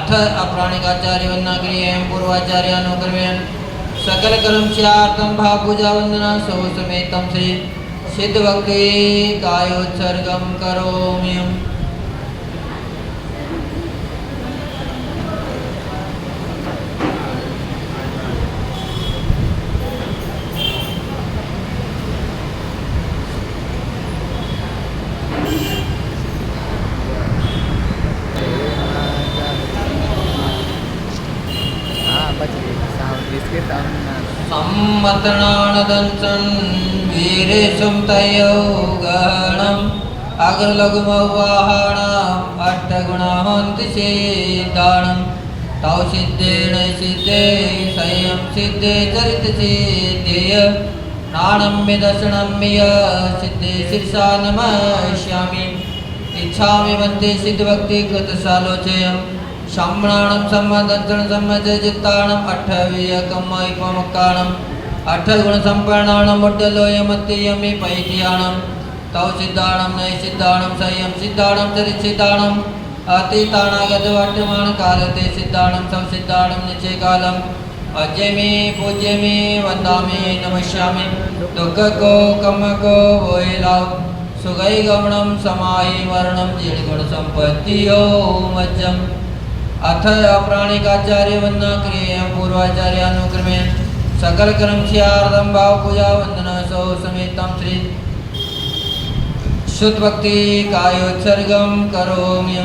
अथ अपराणिकाचार्य वंदनाक्रियं पूर्वाचार्यानुक्रमेण सकल कर्म स्यार्थं भाव पूजा वंदना सौ समेतं श्री सिद्ध भक्ति कायोत्सर्गं करोमि। सम्मतनानदंसन वीरेशं तयोगणं अग्रलघुमवाहणं अष्टगुणाहन्ति सिद्धाणं तौ सिद्धेन सिद्धे संयम सिद्धे चरित सिद्धेय नाणं मे दर्शनं मेय सिद्धे शीर्षा नमस्यामि इच्छामि वन्दे सिद्धभक्ति कृतसालोचयम् सम्मानं सम्मदंसन सम्मजजिताणं अठवीयकमैपमकाणं अठगुणसम्पन्नाणं मुड्डलोयमत्ययमि पैत्याणं तौ सिद्धाणं नय सिद्धाणं संयम सिद्धाणं चरितसिद्धाणं अतीतानागतवर्तमानकालते सिद्धाणं संसिद्धाणं निश्चयकालम् अजयमे पूज्यमे वन्दामि नमस्यामि दुःखको कमको वैलाव सुगैगमनं समाहि वर्णं जीर्णगुणसम्पत्तियो मज्जम् अथ अपराणिकाचार्य वंदनाक्रियं पूर्वाचार्यानुक्रमेण सकल कर्म स्यार्थं भाव पूजा वंदना सौ समेतं श्री शुद्ध भक्ति कायोत्सर्गं करोमि।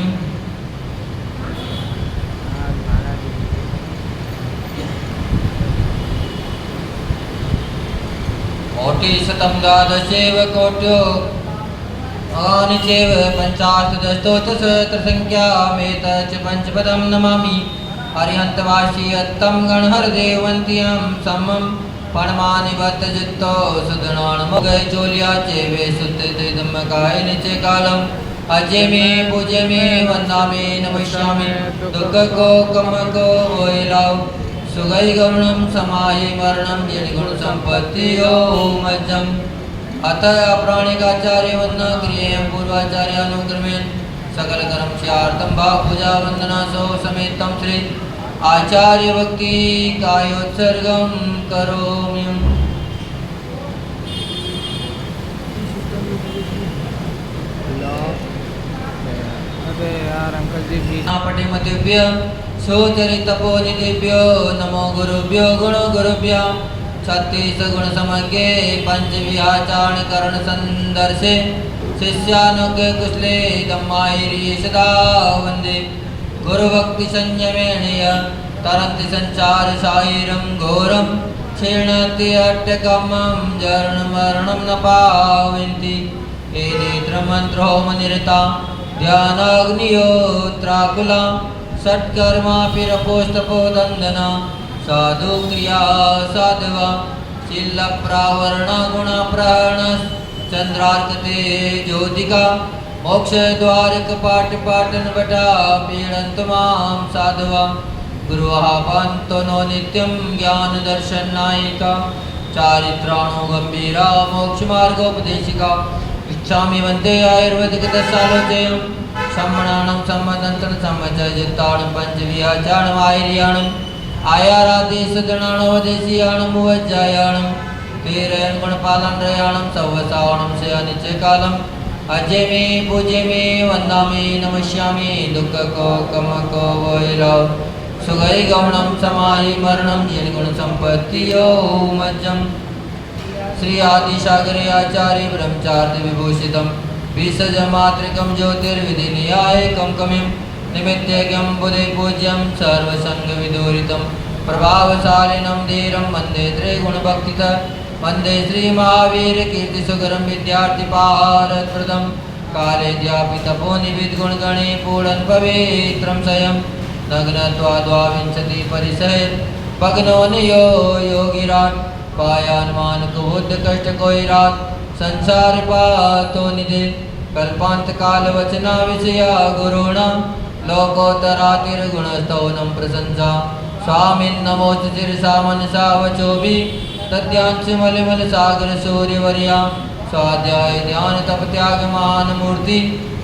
कोटिशतं द्वादशैव कोट्यो अनिचैव पंचाशदशोत्तरसहस्रसंख्यामेतच्च पंचपदं नमामि हरिहन्तवासी यत्तं गणहरदेवन्त्यं समं पणमानि बद्धजित्तो सुदनाणमुगै चोल्या चैवे सुत्तैदम्मकाय निचयकालम् अजय मे पूज्य मे वन्दामि नमस्यामि दुःखको कमको वैलाव सुगैगमनं समाहि मरणं यणिगुणसम्पत्तियो मज्जम् अथ अपराणिकाचार्य वंदनाक्रियं पूर्वाचार्यानुक्रमेण सकल कर्म स्यार्थं भाव पूजा वंदना सौ समेतं श्री आचार्य भक्ति कायोत्सर्गं करोमि। पठिमतेभ्य सुचरितपोनितेभ्यो नमो गुरुभ्यो गुरुभ्यो छत्तीस गुण समज्ञे पंचविहाचारण करण संदर्शे शिष्यानुज्ञ कुशले धम्मायिरी सदा वंदे गुरु भक्ति संयमेन तरन्ति संचार सायिरं घोरं क्षीणति अट्टकमं जरण मरणं न पावन्ति हे नेत्र मंत्रोम निरता ध्यानाग्नियोत्राकुला षट्कर्मापि रपोस्तपोदन्दना साधु क्रिया साधवा शील प्रावरण गुण प्राण चंद्रार्कते ज्योतिका मोक्ष द्वार कपाट पाटन बटा पीड़ंत माम साधवा गुरुः पंतो नो नित्यं ज्ञान दर्शन नायिका चारित्राणो गंभीरा मोक्ष मार्गोपदेशिका इच्छामि वन्दे आयुर्वेदिक दशालोचयं सम्मनानं सम्मदंसन सम्मजजिताणं पंचविहाचारणं आयर्याणं आयारादेशगणाणवदेशीयाणं वज्जायाणं तेरयन गुणपालं रयाणं सवसावणं से अनिचयकालम् अजय मे पूज्य मे वन्दामि नमस्यामि दुःखको कमको वैराव सुगैगमनं समाहि मरणं यणिगुणसम्पत्तियो मज्जम् श्री आदिसागरे आचार्य ब्रह्मचार्य विभूषितं विसजमातृकं ज्योतिर्विधिनियायकं कमिं निमित्तज्ञं बुधे पूज्यं सर्वसंगविदूरितं प्रभावशालिनं धीरं वन्दे त्रिगुणभक्तितः वन्दे श्रीमहावीरकीर्तिसुकरं विद्यार्थिपारप्रदं कालेऽद्यापि तपोनिविद्गुणगणे पूर्णं पवित्रं स्वयं नग्नत्वा द्वाविंशति परिसहे भग्नो नियो योगिराट पायान्मान कुबुद्ध कष्ट कोइरात संसार पातो निधे कल्पांत काल वचना विषया गुरुणा लोकोत्तरातिर्गुणस्तौनं प्रशंसा स्वामिन् नमोच शिरसा मनसा वचोभि तद्यांश मलिमल सागर सूर्यवर्या स्वाध्याय ध्यान तप त्याग महान मूर्ति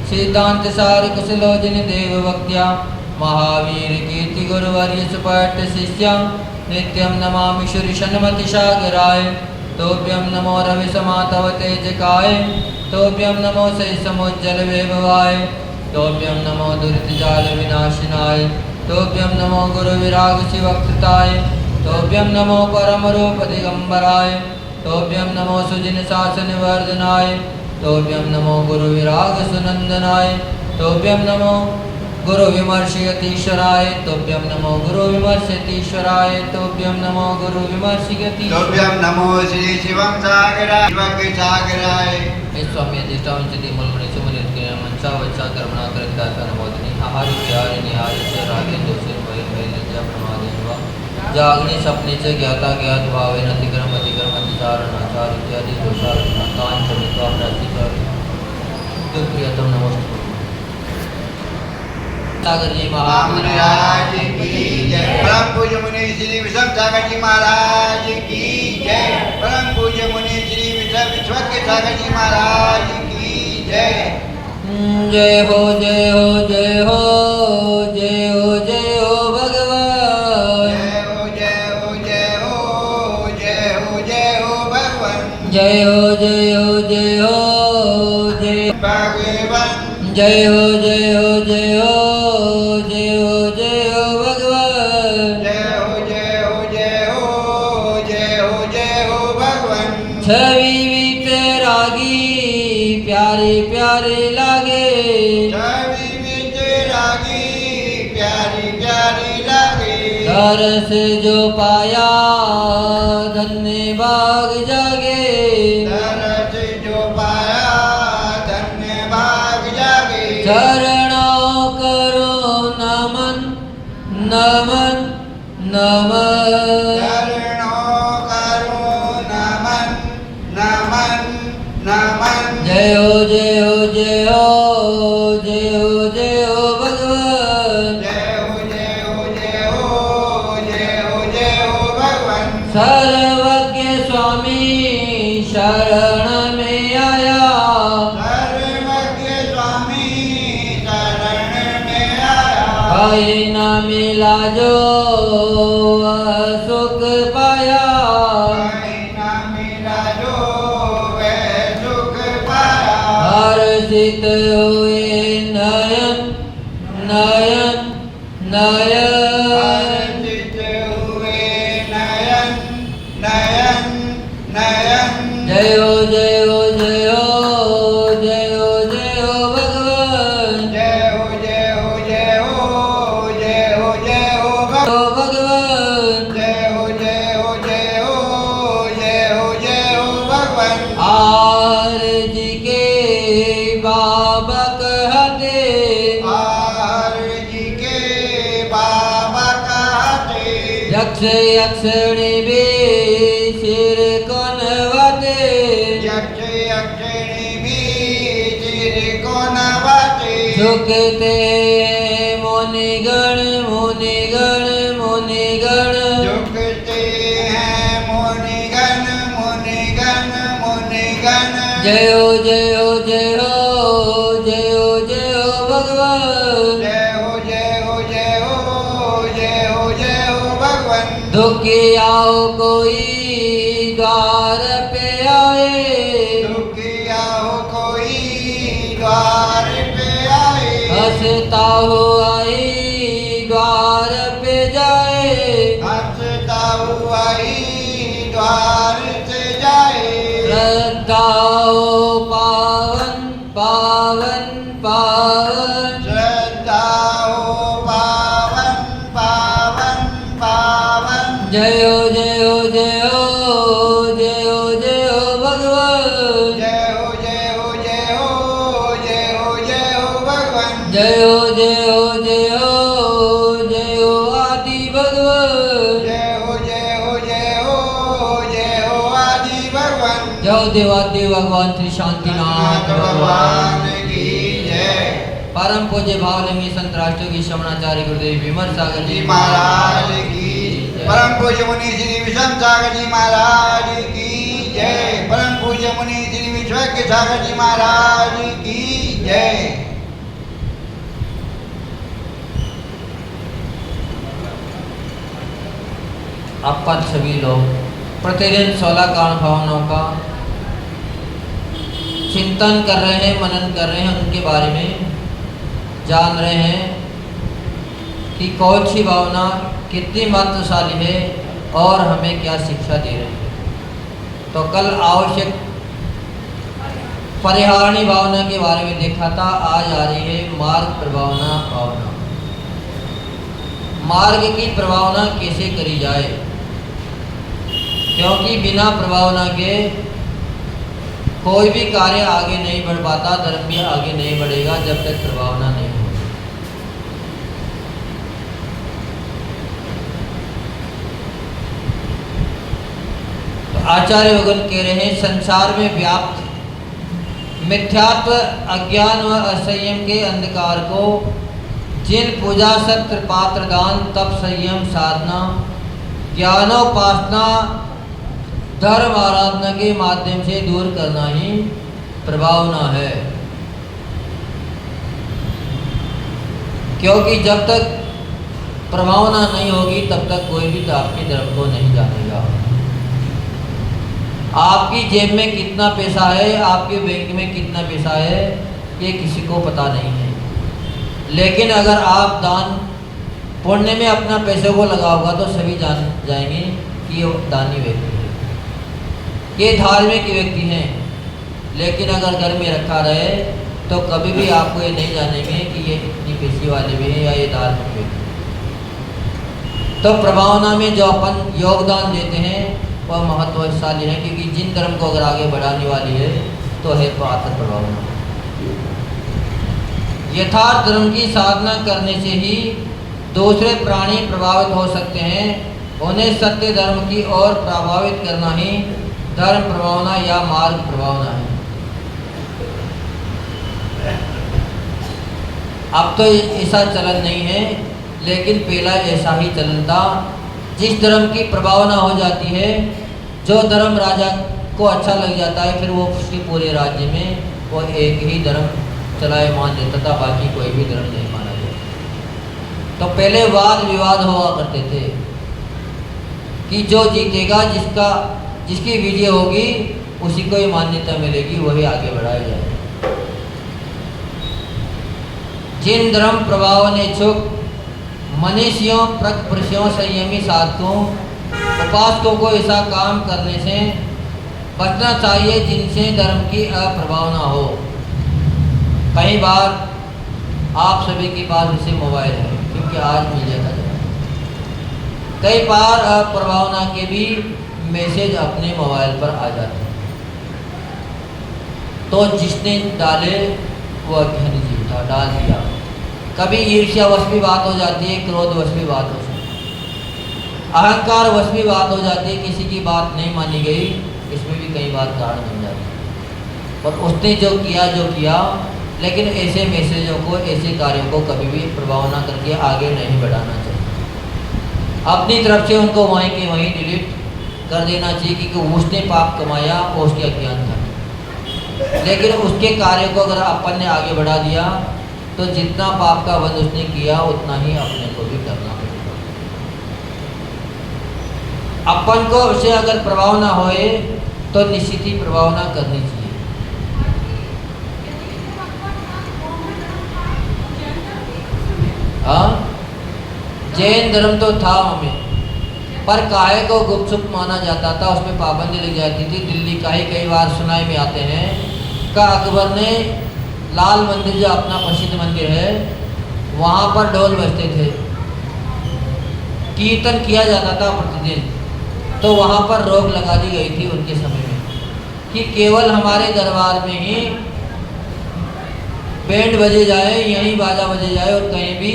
सिद्धांत सार कुशलोजन देव भक्त्या महावीर कीर्ति गुरुवर्य सुपट्ट शिष्यं नित्यं नमामि शुरिशन्मतिसागराय तोभ्यं नमो रविसमातव तेजकाय तोभ्यं नमो सैसमुज्जल वैभवाय तोभ्यं नमो दुरितजाल विनाशिनाय तोभ्यं नमो गुरुविराग शिवकृताय तोभ्यं नमो परमरूप दिगंबराय तोभ्यं नमो सुजिन शासन वर्धनाय तोभ्यं नमो गुरुविराग सुनंदनाय तोभ्यं नमो गुरु विमर्शयतीश्वराय तोभ्यं नमो गुरु विमर्शयतीश्वराय तोभ्यं नमो गुरु विमर्शयती तोभ्यं नमो श्री शिवं सागराय शिवके सागराय स्वामी अदिष्टावंचति मूलमणि सुमनित के मनसा वच्चा कर्मणा करता नमोदनी आहार विहार निहार च रागे दोषे भय भय लज्जा प्रमादेन वा जागने सपने च ज्ञाता ज्ञात भावेन अतिक्रम अतिचारण आचार इत्यादि दोषारोपण कांच मित्वा प्राचिकार दुर्प्रियतम नमोस्तु सागर जी महाराज की जय। परम पूज्य मुनि श्री विषम सागर जी महाराज की जय। परम पूज्य मुनि श्री विषम विश्वके सागर जी महाराज की जय। जय हो जय हो जय हो जय हो जय हो भगवान जय हो जय हो जय हो जय हो जय हो भगवान जय हो जय हो जय हो जय भगवान जय हो जय हो जय हो जय हो जय हो भगवान जय हो जय हो जय हो जय हो जय हो भगवान छवि वितरागी प्यारे प्यारे लागे छवि वितरागी प्यारी प्यारी लागे तरस जो पाया धन्य बाग जागे तरस जो पाया धन्य भाग जागे चरणों करो नमन नमन नमन चरणों करो नमन नमन नमन जय हो जय हो जय हो जय हो जय हो भगवान जय हो जय हो जय हो जय हो जय हो भगवान सर्वज्ञ स्वामी शरण में आया सर्वज्ञ स्वामी शरण में आया भाई न मिला जो वह सुख पाया कहीं ना मिला जो वह सुख पाया हर्षित हुए नयन नयन नयन हर्षित हुए नयन नयन नयन जय हो जय हो जय हो जय हो जय हो भगवान जय हो जय हो जय हो जय हो जय हो भगवान जय हो जय हो जय हो जय हो जय हो भगवान आर जी के बाबा कहते आहार जी के बाबा कहते यक्ष यक्षिणी भी सिर कनवाते यक्ष यक्षिणी भी सिर को नवाते झुकते मुनिगण मुनिगण मुनिगण झुकते हैं मुनिगण मुनिगण मुनिगण जय हो जय हो जय हो जय हो जय हो भगवान जय हो जय हो जय हो जय हो जय हो भगवान दुखियाओ कोई द्वार पे आए दुखिया हो कोई द्वार पे आए हंसता हुआ ही द्वार पे जाए हंसता हुआ ही द्वार से जाए श्रद्धाओ पावन पावन पावन श्रद्धा हो पावन पावन पावन जय हो जय हो जय हो जय हो जय हो भगवान जय हो जय हो जय हो जय हो जय हो भगवान जय हो जय हो जय हो जय हो आदि भगवान जय हो जय हो जय हो जय हो आदि भगवान जय हो देवादेव भगवान श्री शांतिनाथ भगवान की जय परम पूज्य भावलिंगी संत राष्ट्र की शमणाचार्य गुरुदेव विमल सागर जी जी महाराज की परम पूज्य मुनि श्री विषम सागर जी महाराज की जय। परम पूज्य मुनि श्री विश्वके सागर जी महाराज की जय। अपन सभी लोग प्रतिदिन 16 कांड भावनाओं का चिंतन कर रहे हैं, मनन कर रहे हैं, उनके बारे में जान रहे हैं कि कौन सी भावना कितनी महत्वशाली है और हमें क्या शिक्षा दे रही है। तो कल आवश्यक परिहारणी भावना के बारे में देखा था। आज आ रही है मार्ग प्रभावना भावना। मार्ग की प्रभावना कैसे करी जाए, क्योंकि बिना प्रभावना के कोई भी कार्य आगे नहीं बढ़ पाता, धर्म भी आगे नहीं बढ़ेगा जब तक प्रभावना नहीं हो। तो आचार्य भगवान कह रहे हैं, संसार में व्याप्त मिथ्यात्व, अज्ञान व असंयम के अंधकार को जिन पूजा, सत्य, पात्र दान, तप, संयम, साधना, ज्ञानोपासना, धर्म आराधना के माध्यम से दूर करना ही प्रभावना है। क्योंकि जब तक प्रभावना नहीं होगी तब तक कोई भी आपके धर्म को नहीं जानेगा। आपकी जेब में कितना पैसा है, आपके बैंक में कितना पैसा है, ये किसी को पता नहीं है। लेकिन अगर आप दान पुण्य में अपना पैसे को लगाओगा तो सभी जान जाएंगे कि ये दानी व्यक्ति है, ये धार्मिक व्यक्ति हैं। लेकिन अगर घर में रखा रहे तो कभी भी आपको ये नहीं जानेंगे कि ये इतनी पैसे वाले भी हैं या ये धार्मिक व्यक्ति। तो प्रभावना में जो अपन योगदान देते हैं वह महत्वशाली है, क्योंकि जिन धर्म को अगर आगे बढ़ाने वाली है तो है पात्र प्रभावना। यथार्थ धर्म की साधना करने से ही दूसरे प्राणी प्रभावित हो सकते हैं। उन्हें सत्य धर्म की ओर प्रभावित करना ही धर्म प्रभावना या मार्ग प्रभावना है। अब तो ऐसा चलन नहीं है, लेकिन पहला ऐसा ही चलन था। जिस धर्म की प्रभावना हो जाती है, जो धर्म राजा को अच्छा लग जाता है, फिर वो उसके पूरे राज्य में वो एक ही धर्म चलाए मान देता था, बाकी कोई भी धर्म नहीं माना जाता। तो पहले वाद विवाद हुआ करते थे कि जो जीतेगा, जिसकी विजय होगी उसी को ही मान्यता मिलेगी, वही आगे बढ़ाया जाए। जिन धर्म प्रभाव ने इच्छुक मनीषियों, प्रकपुरुषों, संयमी साधकों, उपासकों को ऐसा काम करने से बचना चाहिए जिनसे धर्म की अप्रभावना हो। कई बार आप सभी के पास जैसे मोबाइल है, क्योंकि आज मीडिया का जमाना, कई बार अप्रभावना के भी मैसेज अपने मोबाइल पर आ जाते हैं। तो जिसने डाले वो अज्ञानी जीव था, डाल दिया। कभी ईर्ष्यावश भी बात हो जाती है, क्रोधवश भी बात हो जाती है, अहंकारवश भी बात हो जाती है, किसी की बात नहीं मानी गई, इसमें भी कई बार कारण बन जाती है। और उसने जो किया, लेकिन ऐसे मैसेजों को, ऐसे कार्यों को कभी भी प्रभावना करके आगे नहीं बढ़ाना चाहिए। अपनी तरफ से उनको वहीं के वहीं डिलीट कर देना चाहिए, क्योंकि उसने पाप कमाया और उसके अज्ञान था। लेकिन उसके कार्य को अगर अपन ने आगे बढ़ा दिया तो जितना पाप का वध उसने किया उतना ही अपने को भी करना पड़ेगा। अपन को उसे अगर प्रभावना होए तो निश्चित ही प्रभावना करनी चाहिए। हाँ, जैन धर्म तो था हमें, पर काहे को गुपचुप माना जाता था, उसमें पाबंदी लग जाती थी। दिल्ली का ही कई बार सुनाई में आते हैं का अकबर ने लाल मंदिर, जो अपना प्रसिद्ध मंदिर है, वहाँ पर ढोल बजते थे, कीर्तन किया जाता था प्रतिदिन। तो वहाँ पर रोक लगा दी गई थी उनके समय में कि केवल हमारे दरबार में ही बैंड बजे जाए, यहीं बाजा बजे जाए और कहीं भी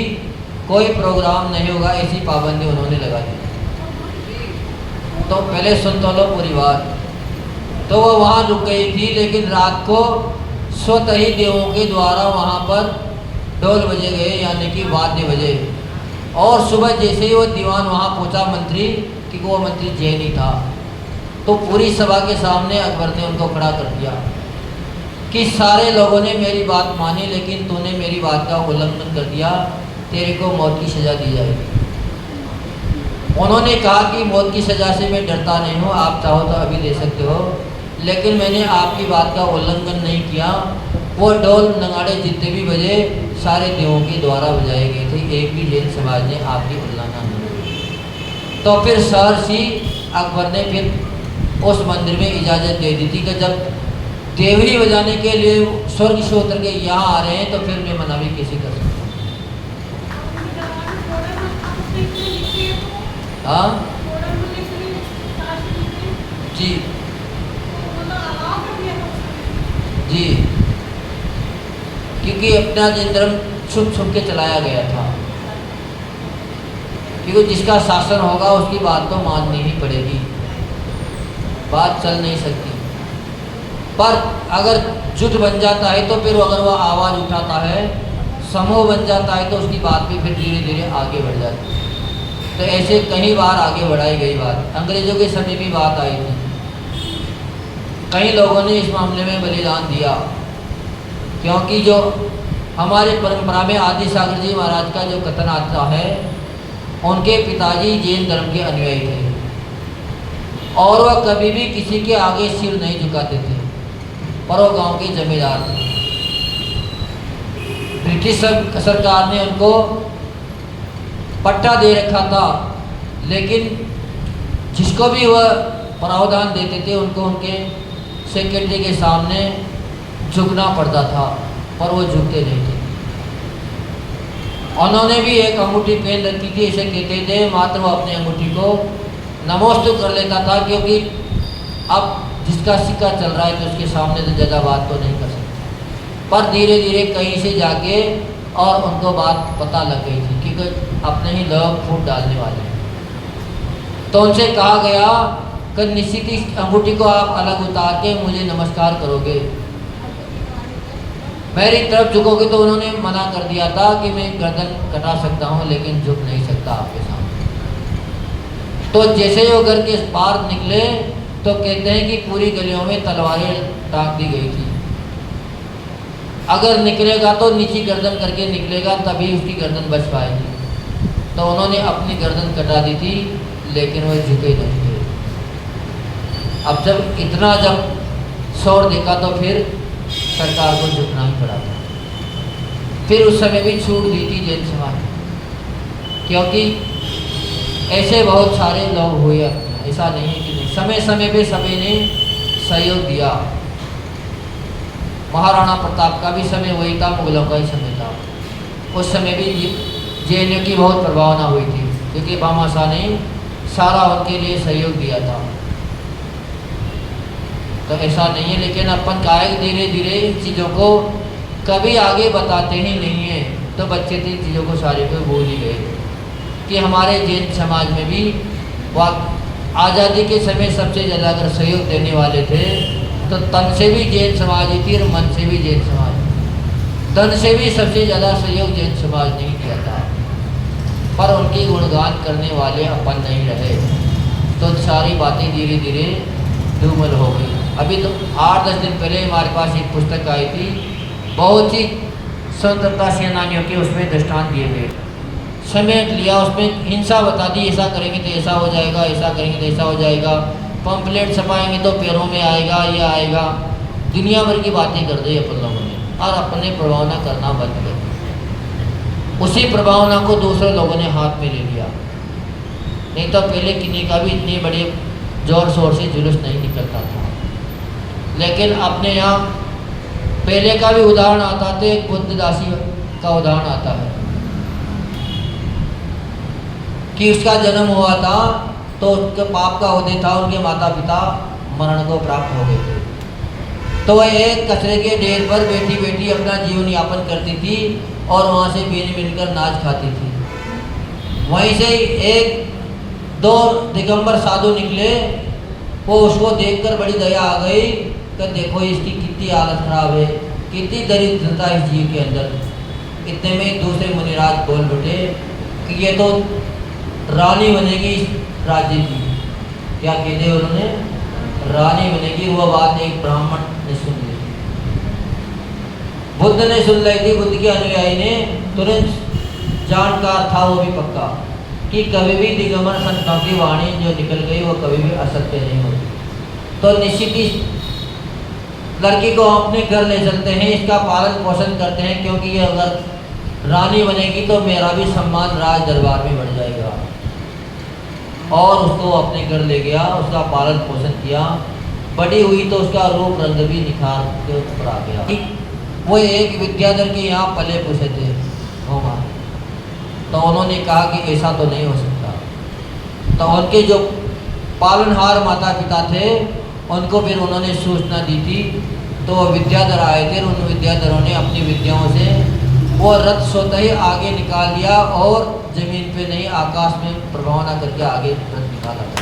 कोई प्रोग्राम नहीं होगा, ऐसी पाबंदी उन्होंने लगा दी। तो पहले सुन तो लो पूरी बात। तो वो वहाँ रुक गई थी, लेकिन रात को स्वतः ही देवों के द्वारा वहाँ पर ढोल बजे गए, यानी कि वाद्य बजे। और सुबह जैसे ही वो दीवान वहाँ पहुँचा, मंत्री, कि वो मंत्री जैन ही था, तो पूरी सभा के सामने अकबर ने उनको खड़ा कर दिया कि सारे लोगों ने मेरी बात मानी, लेकिन तूने मेरी बात का उल्लंघन कर दिया, तेरे को मौत की सज़ा दी जाएगी। उन्होंने कहा कि मौत की सज़ा से मैं डरता नहीं हूँ, आप चाहो तो अभी दे सकते हो, लेकिन मैंने आपकी बात का उल्लंघन नहीं किया। वो ढोल नगाड़े जितने भी बजे सारे देवों के द्वारा बजाए गए थे, एक भी जैन समाज ने आपकी उल्लंघन नहीं की। तो फिर सहर्षि अकबर ने फिर उस मंदिर में इजाज़त दे दी थी कि जब देवरी बजाने के लिए स्वर्ग से उतर के यहाँ आ रहे हैं तो फिर मैं मना भी कैसे कर सकता हूँ। हाँ जी जी, क्योंकि अपना धर्म छुप छुप के चलाया गया था, क्योंकि जिसका शासन होगा उसकी बात तो माननी ही पड़ेगी, बात चल नहीं सकती। पर अगर जुट बन जाता है तो फिर अगर वह आवाज़ उठाता है, समूह बन जाता है तो उसकी बात भी फिर धीरे धीरे आगे बढ़ जाती है। तो ऐसे कई बार आगे बढ़ाई गई बात, अंग्रेज़ों के समय भी बात आई थी, कई लोगों ने इस मामले में बलिदान दिया, क्योंकि जो हमारे परंपरा में आदि सागर जी महाराज का जो कथन आता है, उनके पिताजी जैन धर्म के अनुयायी थे और वह कभी भी किसी के आगे सिर नहीं झुकाते थे, पर वो गांव के जमींदार थे। ब्रिटिश सरकार ने उनको पट्टा दे रखा था, लेकिन जिसको भी वह प्रावधान देते थे उनको उनके सेक्रेटरी के सामने झुकना पड़ता था, पर वो झुकते नहीं थे। उन्होंने भी एक अंगूठी पहन रखी थी, इसे कहते थे, मात्र वो अपनी अंगूठी को नमोस्तु कर लेता था, क्योंकि अब जिसका सिक्का चल रहा है तो उसके सामने तो ज़्यादा बात तो नहीं कर सकते। पर धीरे धीरे कहीं से जाके और उनको बात पता लग गई थी, क्योंकि अपने ही लोग फूट डालने वाले। तो उनसे कहा गया कि निश्चित इस अंगूठी को आप अलग उतार के मुझे नमस्कार करोगे, मेरी तरफ झुकोगे। तो उन्होंने मना कर दिया था कि मैं गर्दन कटा सकता हूँ लेकिन झुक नहीं सकता आपके सामने। तो जैसे वो घर के पार निकले तो कहते हैं कि पूरी गलियों में तलवारें टांग दी गई थी, अगर निकलेगा तो नीची गर्दन करके निकलेगा, तभी उसकी गर्दन बच पाएगी। तो उन्होंने अपनी गर्दन कटा दी थी, लेकिन वह झुके नहीं थे। अब जब शोर देखा तो फिर सरकार को झुकना ही पड़ा था। फिर उस समय भी छूट दी थी जैन समाज, क्योंकि ऐसे बहुत सारे लोग हुए, ऐसा नहीं है कि नहीं, समय समय पे सभी ने सहयोग दिया। महाराणा प्रताप का भी समय वही था, मुगलों का ही समय था। उस समय भी जैनियों की बहुत प्रभावना हुई थी, क्योंकि भामाशाह ने सारा उनके लिए सहयोग दिया था। तो ऐसा नहीं है, लेकिन अपन काहे धीरे धीरे इन चीज़ों को कभी आगे बताते ही नहीं है, तो बच्चे तो इन चीज़ों को सारे को भूल ही गए कि हमारे जैन समाज में भी आज़ादी के समय सबसे ज़्यादा अगर सहयोग देने वाले थे तो तन से भी जैन समाज ही थी और मन से भी जैन समाज। तन से भी सबसे ज़्यादा सहयोग जैन समाज ने ही किया था, पर उनकी गुणगान करने वाले अपन नहीं रहे, तो सारी बातें धीरे धीरे धूमल हो गई। अभी तो 8-10 दिन पहले हमारे पास एक पुस्तक आई थी, बहुत ही स्वतंत्रता सेनानियों के उसमें दृष्टांत दिए गए, समेट लिया, उसमें हिंसा बता दी, ऐसा करेंगे तो ऐसा हो जाएगा, ऐसा करेंगे तो ऐसा हो जाएगा, पंपलेट छपाएंगे तो पैरों में आएगा, ये आएगा, दुनिया भर की बातें कर दी अपन लोगों ने, और अपने प्रभावना करना बंद कर दिया। उसी प्रभावना को दूसरे लोगों ने हाथ में ले लिया। नहीं तो पहले किन्हीं का भी इतने बड़े जोर शोर से जुलूस नहीं निकलता था, लेकिन अपने यहाँ पहले का भी उदाहरण आता था, एक बुद्धदासी का उदाहरण आता है कि उसका जन्म हुआ था तो उसके पाप का अवधि था, उनके माता पिता मरण को प्राप्त हो गए थे। तो वह एक कचरे के ढेर पर बैठी बैठी अपना जीवन यापन करती थी और वहाँ से बीन मिलकर नाच खाती थी। वहीं से एक 2 दिगंबर साधु निकले, वो उसको देखकर बड़ी दया आ गई कि देखो इसकी कितनी हालत खराब है, कितनी दरिद्रता इस जीव के अंदर। इतने में दूसरे मुनिराज बोल बैठे कि ये तो रानी बनेगी इस राज्य की। क्या कहते हैं उन्होंने? रानी बनेगी। वह बात एक ब्राह्मण ने सुन ली, बुद्ध ने सुन ली थी। बुद्ध के अनुयायी ने तुरंत जानकार था वो भी पक्का कि कभी भी दिगंबर संतों की वाणी जो निकल गई वो कभी भी असत्य नहीं होती। तो निश्चित ही लड़की को अपने घर ले चलते हैं, इसका पालन पोषण करते हैं, क्योंकि ये अगर रानी बनेगी तो मेरा भी सम्मान राज दरबार में बढ़ जाएगा। और उसको अपने घर ले गया, उसका पालन पोषण किया, बड़ी हुई तो उसका रूप रंग भी निखार के ऊपर आ गया। वो एक विद्याधर के यहाँ पले पूछे थे होगा, तो उन्होंने कहा कि ऐसा तो नहीं हो सकता। तो उनके जो पालनहार माता पिता थे उनको फिर उन्होंने सूचना दी थी, तो वो विद्याधर आए थे। उन विद्याधरों ने अपनी विद्याओं से वो रथ स्वतः ही आगे निकाल लिया और जमीन पे नहीं आकाश में प्रभावना करके आगे रथ निकाला था।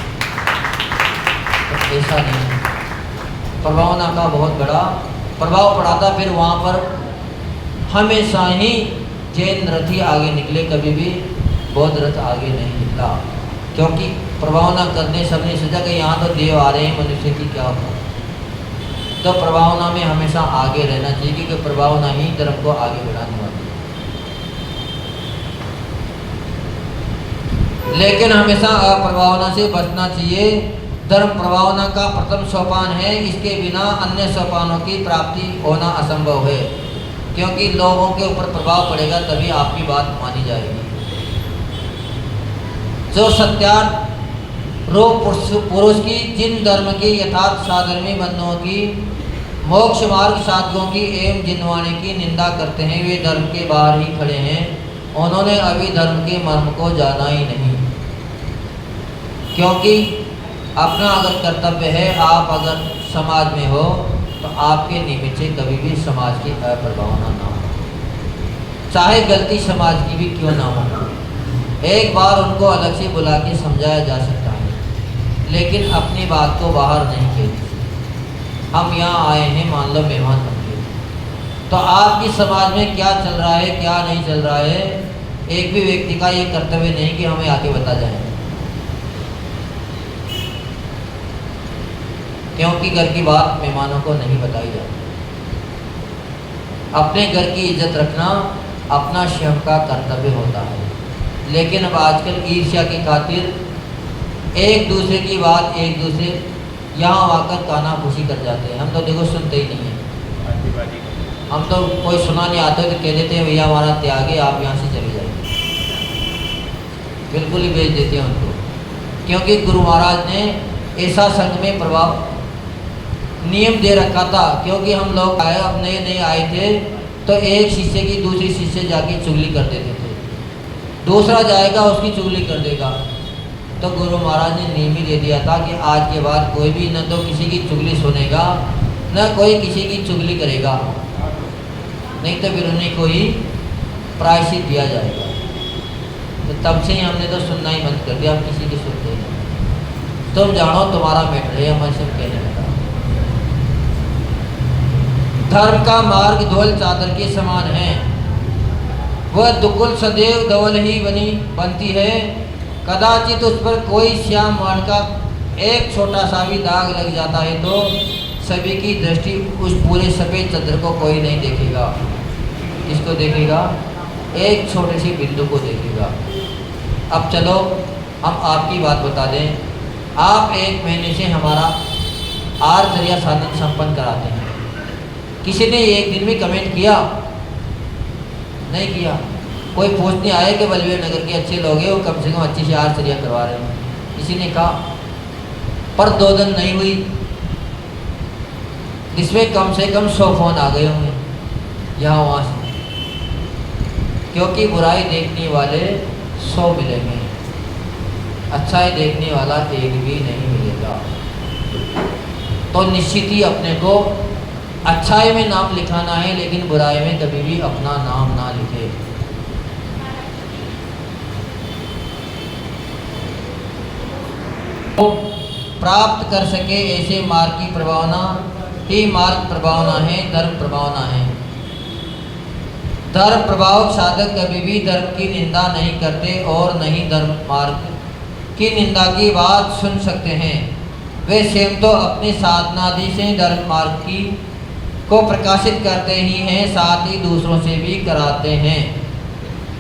तो ऐसा नहीं, प्रभावना का बहुत बड़ा प्रभाव पड़ा था। फिर वहाँ पर हमेशा ही जैन रथ ही आगे निकले, कभी भी बौद्ध रथ आगे नहीं निकला, क्योंकि प्रभावना करने सबने सोचा कि यहाँ तो देव आ रहे हैं, मनुष्य की क्या होगा। तो प्रभावना में हमेशा आगे रहना चाहिए, क्योंकि प्रभावना ही धर्म को आगे बढ़ाने वाली है। लेकिन हमेशा अप्रभावना से बचना चाहिए। धर्म प्रभावना का प्रथम सोपान है, इसके बिना अन्य सोपानों की प्राप्ति होना असंभव है, क्योंकि लोगों के ऊपर प्रभाव पड़ेगा तभी आपकी बात मानी जाएगी। जो सत्यार्थ रूप पुरुष की, जिन धर्म की यथार्थ साधर्मी बंधुओं की, मोक्ष मार्ग साधकों की एवं जिनवाणी की निंदा करते हैं, वे धर्म के बाहर ही खड़े हैं। उन्होंने अभी धर्म के मर्म को जाना ही नहीं। क्योंकि अपना अगर कर्तव्य है, आप अगर समाज में हो तो आपके निमित्त से कभी भी समाज की अप्रभावना ना हो, चाहे गलती समाज की भी क्यों ना हो। एक बार उनको अलग से बुला के समझाया जा सकता है, लेकिन अपनी बात को बाहर नहीं कहते। हम यहाँ आए हैं, मान लो मेहमान बन के, तो आपकी समाज में क्या चल रहा है क्या नहीं चल रहा है, एक भी व्यक्ति का ये कर्तव्य नहीं कि हमें आके बता जाए, क्योंकि घर की बात मेहमानों को नहीं बताई जाती। अपने घर की इज्जत रखना अपना स्वयं का कर्तव्य होता है। लेकिन अब आजकल ईर्ष्या की खातिर एक दूसरे की बात एक दूसरे यहाँ आकर कानाफूसी कर जाते हैं। हम तो देखो सुनते ही नहीं हैं, हम तो कोई सुना नहीं आते तो कह देते हैं भैया हमारा त्याग है, आप यहाँ से चले जाइए, बिल्कुल ही भेज देते हैं उनको। क्योंकि गुरु महाराज ने ऐसा संघ में प्रभाव नियम दे रखा था, क्योंकि हम लोग आए अब नए नए आए थे तो एक शिष्य की दूसरी शिष्य जाके चुगली कर देते थे, दूसरा जाएगा उसकी चुगली कर देगा। तो गुरु महाराज ने नियम ही दे दिया था कि आज के बाद कोई भी न तो किसी की चुगली सुनेगा न कोई किसी की चुगली करेगा, नहीं तो फिर उन्हें कोई प्रायश्चित दिया जाएगा। तो तब से ही हमने तो सुनना ही बंद कर दिया, हम किसी की सुनते नहीं। तुम जानो तुम्हारा मैटर है, हमारे सब कहने लगा। धर्म का मार्ग धोल चादर के समान है, वह दुकुल सदैव धवल ही बनती है। कदाचित उस पर कोई श्याम वर्ण का एक छोटा सा भी दाग लग जाता है तो सभी की दृष्टि उस पूरे सफ़ेद चादर को कोई नहीं देखेगा। किसको देखेगा? एक छोटे से बिंदु को देखेगा। अब चलो हम आपकी बात बता दें, आप 1 महीने से हमारा आर्चर्या साधन संपन्न कराते हैं, किसी ने एक दिन में कमेंट किया? नहीं किया। कोई पूछने आए कि बलवीर नगर के अच्छे लोग हैं, वो कम से कम अच्छी से आर्चर्या करवा रहे हैं, किसी ने कहा? पर 2 दिन नहीं हुई, इसमें कम से कम 100 फोन आ गए होंगे यहाँ वहाँ से, क्योंकि बुराई देखने वाले 100 मिलेंगे, अच्छाई देखने वाला एक भी नहीं मिलेगा। तो निश्चित ही अपने को अच्छाई में नाम लिखाना है, लेकिन बुराई में कभी भी अपना नाम ना लिखे। तो प्राप्त कर सके ऐसे मार्ग की प्रभावना ही मार्ग प्रभावना है, धर्म प्रभावना है। धर्म प्रभाव साधक कभी भी धर्म की निंदा नहीं करते और नहीं धर्म मार्ग की निंदा की बात सुन सकते हैं। वे स्वयं तो अपनी साधनादि से धर्म मार्ग की को प्रकाशित करते ही हैं, साथ ही दूसरों से भी कराते हैं।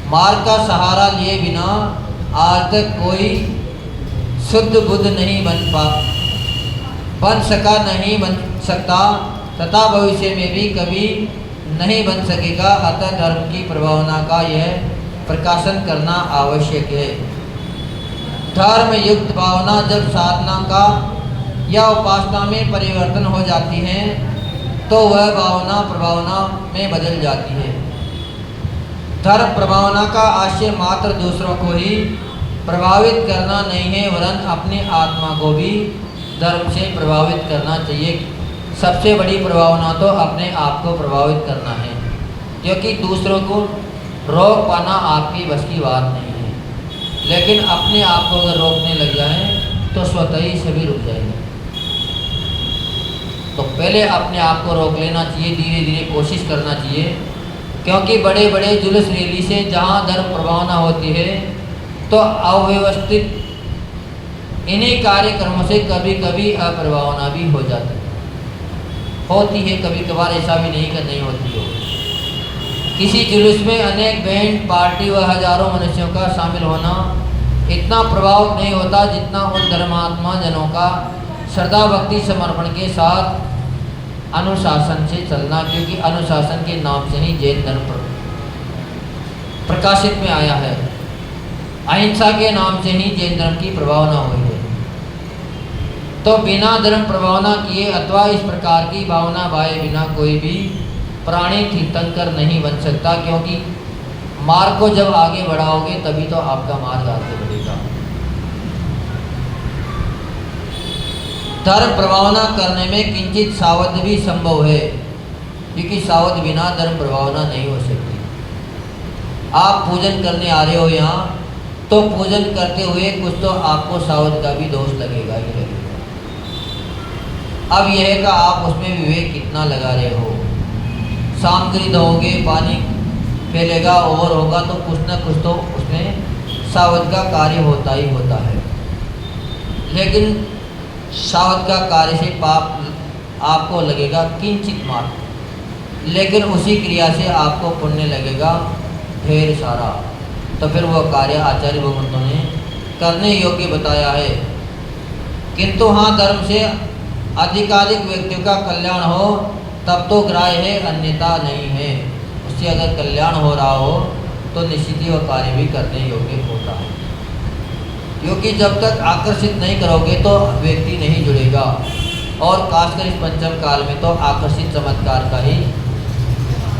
मार्ग का सहारा लिए बिना आज तक कोई शुद्ध बुद्ध नहीं बन सका, नहीं बन सकता तथा भविष्य में भी कभी नहीं बन सकेगा। अतः धर्म की प्रभावना का यह प्रकाशन करना आवश्यक है। धर्म युक्त भावना जब साधना का या उपासना में परिवर्तन हो जाती है तो वह भावना प्रभावना में बदल जाती है। धर्म प्रभावना का आशय मात्र दूसरों को ही प्रभावित करना नहीं है, वरन अपनी आत्मा को भी धर्म से प्रभावित करना चाहिए। सबसे बड़ी प्रभावना तो अपने आप को प्रभावित करना है, क्योंकि दूसरों को रोक पाना आपकी बस की बात नहीं है। लेकिन अपने आप को अगर रोकने लग जाएं तो स्वतः ही सभी रुक जाएंगे। तो पहले अपने आप को रोक लेना चाहिए, धीरे धीरे कोशिश करना चाहिए, क्योंकि बड़े बड़े जुलूस रैली से जहाँ धर्म प्रभावना होती है तो अव्यवस्थित इन्हीं कार्यक्रमों से कभी कभी अप्रभावना भी हो जाती होती है। कभी कभार ऐसा भी नहीं कि नहीं होती हो। किसी जुलूस में अनेक बैंड पार्टी व हजारों मनुष्यों का शामिल होना इतना प्रभाव नहीं होता जितना उन धर्मात्मा जनों का श्रद्धा भक्ति समर्पण के साथ अनुशासन से चलना, क्योंकि अनुशासन के नाम से ही जैन धर्म प्रकाशित में आया है। अहिंसा के नाम से ही जैन धर्म की प्रभावना हुई है। तो बिना धर्म प्रभावना किए अथवा इस प्रकार की भावना भाए बिना कोई भी प्राणी तीर्थंकर नहीं बन सकता, क्योंकि मार्ग को जब आगे बढ़ाओगे तभी तो आपका मार्ग आगे बढ़ेगा। धर्म प्रभावना करने में किंचित सावध भी संभव है, क्योंकि सावध बिना धर्म प्रभावना नहीं हो सकती। आप पूजन करने आ रहे हो यहाँ, तो पूजन करते हुए कुछ तो आपको सावध का भी दोष लगेगा ही लगेगा। अब यह का आप उसमें विवेक कितना लगा रहे हो। सामग्री दोगे, पानी फैलेगा और होगा, तो कुछ न कुछ तो उसमें सावध का कार्य होता ही होता है। लेकिन सावध का कार्य से पाप आपको लगेगा किंचित मात्र, लेकिन उसी क्रिया से आपको पुण्य लगेगा ढेर सारा। तो फिर वह कार्य आचार्य भगवंतों ने करने योग्य बताया है। किंतु हाँ, धर्म से अधिकाधिक व्यक्तियों का कल्याण हो तब तो ग्राह्य है, अन्यथा नहीं है। उससे अगर कल्याण हो रहा हो तो निश्चित ही वह कार्य भी करने योग्य होता है, क्योंकि जब तक आकर्षित नहीं करोगे तो व्यक्ति नहीं जुड़ेगा। और खासकर इस पंचम काल में तो आकर्षित चमत्कार का ही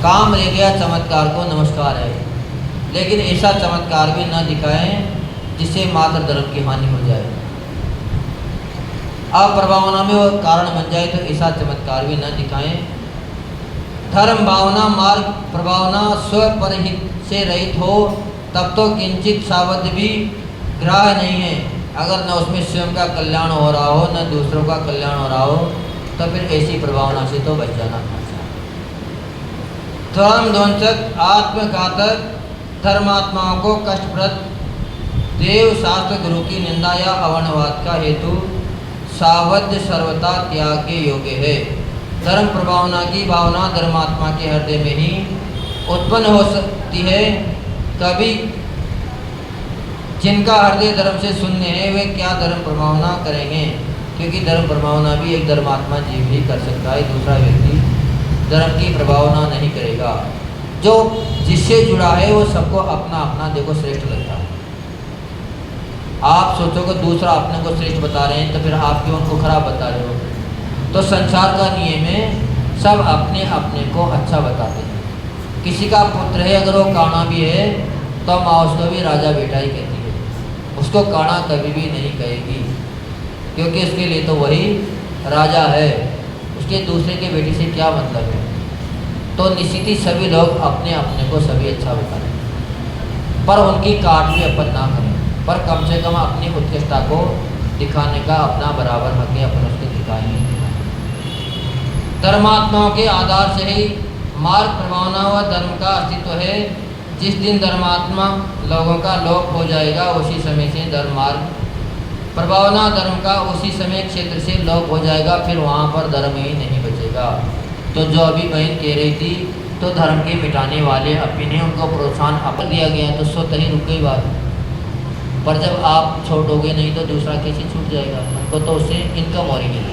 काम रह गया। चमत्कार को नमस्कार है, लेकिन ऐसा चमत्कार भी न दिखाएं जिससे मात्र धर्म की हानि हो जाए। अप्रभावना में वो कारण बन जाए तो ऐसा चमत्कार भी न दिखाएं। धर्म भावना मार्ग प्रभावना स्व परहित से रहित हो तब तो किंचित सावध भी ग्राह्य नहीं है। अगर न उसमें स्वयं का कल्याण हो रहा हो न दूसरों का कल्याण हो रहा हो तो फिर ऐसी प्रभावना से तो बच जाना चाहिए। धर्म ध्वंसक, आत्मघातक, धर्मात्माओं को कष्टप्रद, देव शास्त्र गुरु की निंदा या अवर्णवाद का हेतु सावध्य सर्वथा त्याग के योग्य है। धर्म प्रभावना की भावना धर्मात्मा के हृदय में ही उत्पन्न हो सकती है। कभी जिनका हृदय धर्म से शून्य है वे क्या धर्म प्रभावना करेंगे, क्योंकि धर्म प्रभावना भी एक धर्मात्मा जीव ही कर सकता है, दूसरा व्यक्ति धर्म की प्रभावना नहीं करेगा। जो जिससे जुड़ा है वो सबको अपना अपना देखो श्रेष्ठ लगता है। आप सोचोगे दूसरा अपने को श्रेष्ठ बता रहे हैं तो फिर आप क्यों उनको खराब बता रहे हो। तो संसार का नियम है, सब अपने अपने को अच्छा बताते हैं। किसी का पुत्र है अगर वो काना भी है तो माँ उसको भी राजा बेटा ही कहती है, उसको काना कभी भी नहीं कहेगी, क्योंकि उसके लिए तो वही राजा है, उसके दूसरे के बेटे से क्या मतलब है। तो निश्चित ही सभी लोग अपने अपने को सभी अच्छा बताते हैं, पर उनकी काट भी अपन ना करें, पर कम से कम अपनी उत्कृष्टता को दिखाने का अपना बराबर हक है, अपन उसको दिखाएंगे। धर्मात्माओं के आधार से ही मार्ग प्रभावना व धर्म का अस्तित्व है। जिस दिन धर्मात्मा लोगों का लोप हो जाएगा उसी समय से धर्म मार्ग प्रभावना धर्म का उसी समय क्षेत्र से लोप हो जाएगा, फिर वहाँ पर धर्म ही नहीं बचेगा। तो जो अभी बहन कह रही थी तो धर्म के मिटाने वाले अपने उनको प्रोत्साहन अपन दिया गया तो स्वतः ही रुक गई बात। पर जब आप छोड़ोगे नहीं तो दूसरा कैसे छूट जाएगा? उनको तो उससे इनकम हो रही है,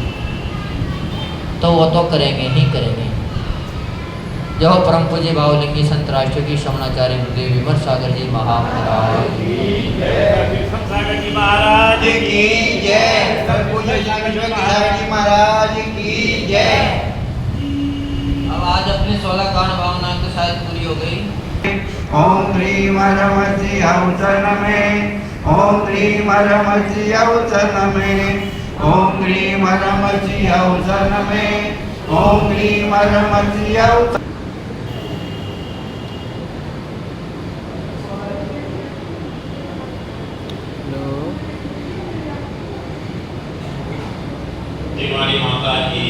तो वो तो करेंगे ही करेंगे। जो परम पूज्य भावलिंगी संत राष्ट्र की शमनाचार्य गुरुदेव विमर्श सागर जी महाराज सागर जी महाराज की जय। परम पूज्य सागर जी महाराज की जय। अब आज अपनी 16 कान भावनाएं तो शायद पूरी हो गई। ओम ह्रीं हरमसि औचनमे, ओम ह्रीं हरमसि औचनमे, ओम ह्रीं हरमसि औचनमे, ओम ह्रीं हरमसि औचनमे। देवानी माता की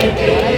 Thank you.